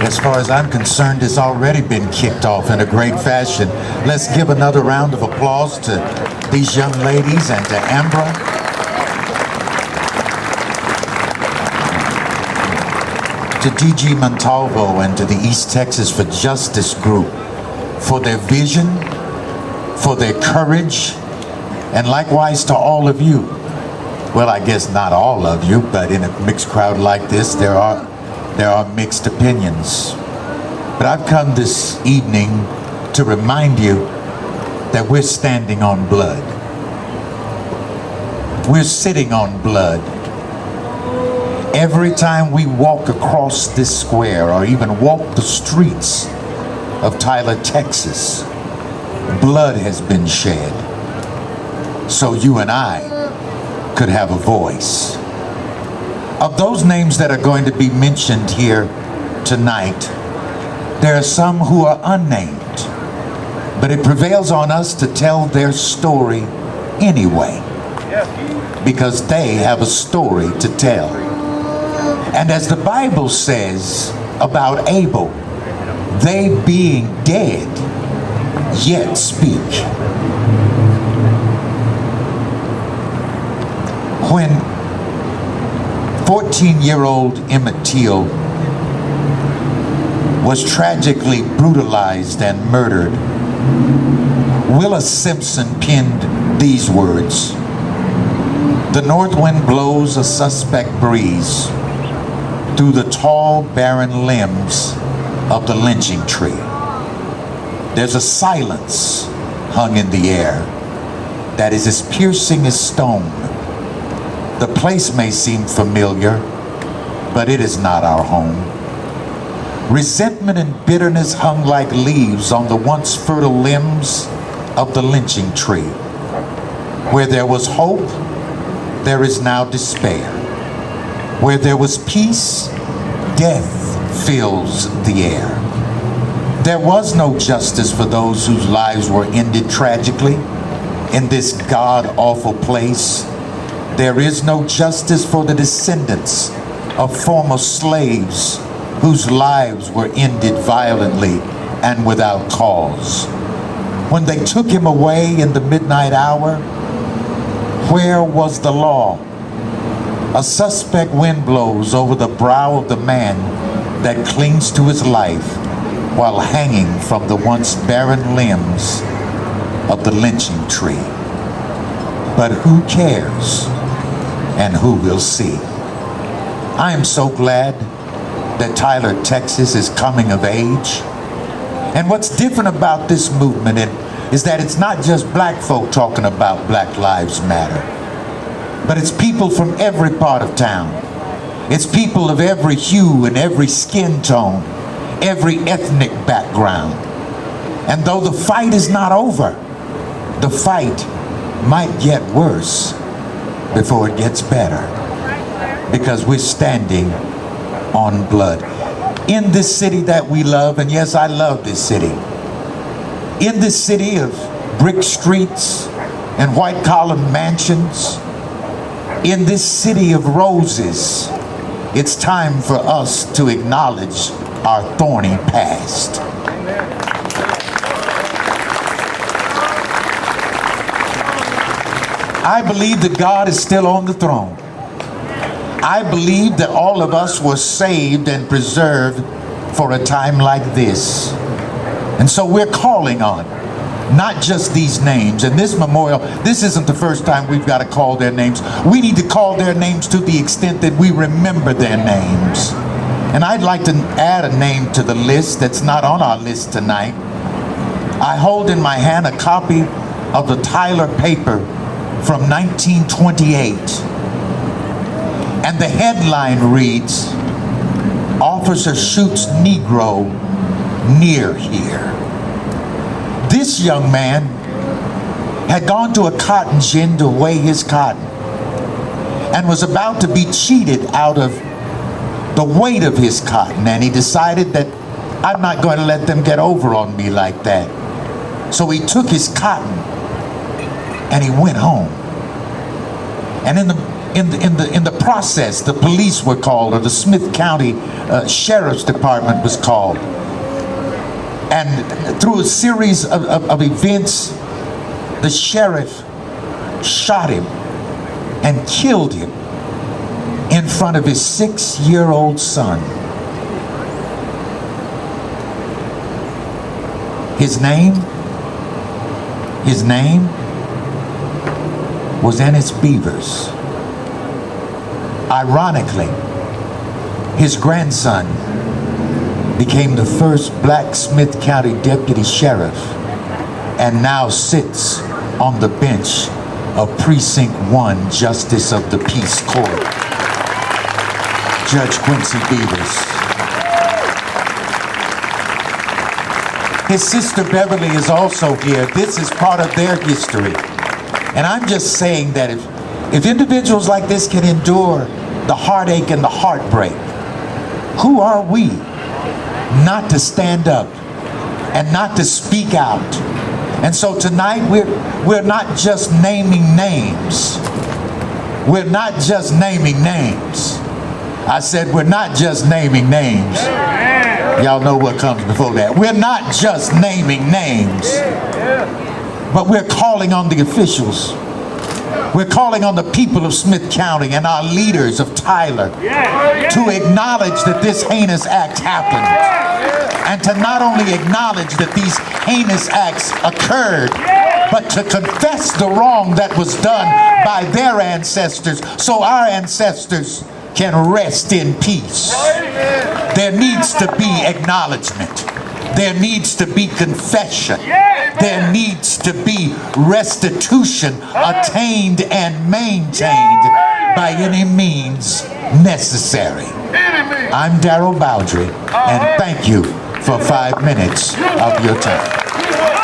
As far as I'm concerned, it's already been kicked off in a great fashion. Let's give another round of applause to these young ladies and to Ambra. To DG Montalvo and to the East Texas for Justice Group for their vision, for their courage, and likewise to all of you. Well, I guess not all of you, but in a mixed crowd like this, there are mixed opinions. But I've come this evening to remind you that we're standing on blood. We're sitting on blood. Every time we walk across this square or even walk the streets of Tyler, Texas, blood has been shed so you and I could have a voice. Of those names that are going to be mentioned here tonight, there are some who are unnamed, but it prevails on us to tell their story anyway, because they have a story to tell. And as the Bible says about Abel, they being dead yet speak. When 14-year-old Emmett Till was tragically brutalized and murdered, Willis Simpson penned these words: "The north wind blows a suspect breeze through the tall, barren limbs of the lynching tree. There's a silence hung in the air that is as piercing as stone. The place may seem familiar, but it is not our home. Resentment and bitterness hung like leaves on the once fertile limbs of the lynching tree. Where there was hope, there is now despair. Where there was peace, death fills the air. There was no justice for those whose lives were ended tragically in this god-awful place. There is no justice for the descendants of former slaves whose lives were ended violently and without cause. When they took him away in the midnight hour, where was the law? A suspect wind blows over the brow of the man that clings to his life while hanging from the once barren limbs of the lynching tree. But who cares? And who will see? I am so glad that Tyler, Texas is coming of age. And what's different about this movement is that it's not just black folk talking about Black Lives Matter, but it's people from every part of town. It's people of every hue and every skin tone, every ethnic background. And though the fight is not over, the fight might get worse before it gets better, because we're standing on blood. In this city that we love, and yes, I love this city, in this city of brick streets and white-collar mansions, in this city of roses, it's time for us to acknowledge our thorny past. I believe that God is still on the throne. I believe that all of us were saved and preserved for a time like this. And so we're calling on not just these names. And this memorial, this isn't the first time we've got to call their names. We need to call their names to the extent that we remember their names. And I'd like to add a name to the list that's not on our list tonight. I hold in my hand a copy of the Tyler paper from 1928. And the headline reads, "Officer Shoots Negro Near Here." This young man had gone to a cotton gin to weigh his cotton and was about to be cheated out of the weight of his cotton, and he decided that I'm not going to let them get over on me like that. So he took his cotton and he went home. And in the in the process, the police were called, or the Smith County Sheriff's Department was called. And through a series of events, the sheriff shot him and killed him in front of his 6-year-old son. His name was Ennis Beavers. Ironically, his grandson became the first black Smith County deputy sheriff and now sits on the bench of Precinct 1 Justice of the Peace Court, Judge Quincy Beavers. His sister Beverly is also here. This is part of their history. And I'm just saying that if individuals like this can endure the heartache and the heartbreak, who are we not to stand up and not to speak out? And so tonight we're not just naming names. We're not just naming names. I said we're not just naming names. Y'all know what comes before that. We're not just naming names, but we're calling on the officials. We're calling on the people of Smith County and our leaders of Tyler to acknowledge that this heinous act happened, and to not only acknowledge that these heinous acts occurred, but to confess the wrong that was done by their ancestors, so our ancestors can rest in peace. There needs to be acknowledgement. There needs to be confession. There needs to be restitution attained and maintained by any means necessary. I'm Darryl Bowdre, and thank you for 5 minutes of your time.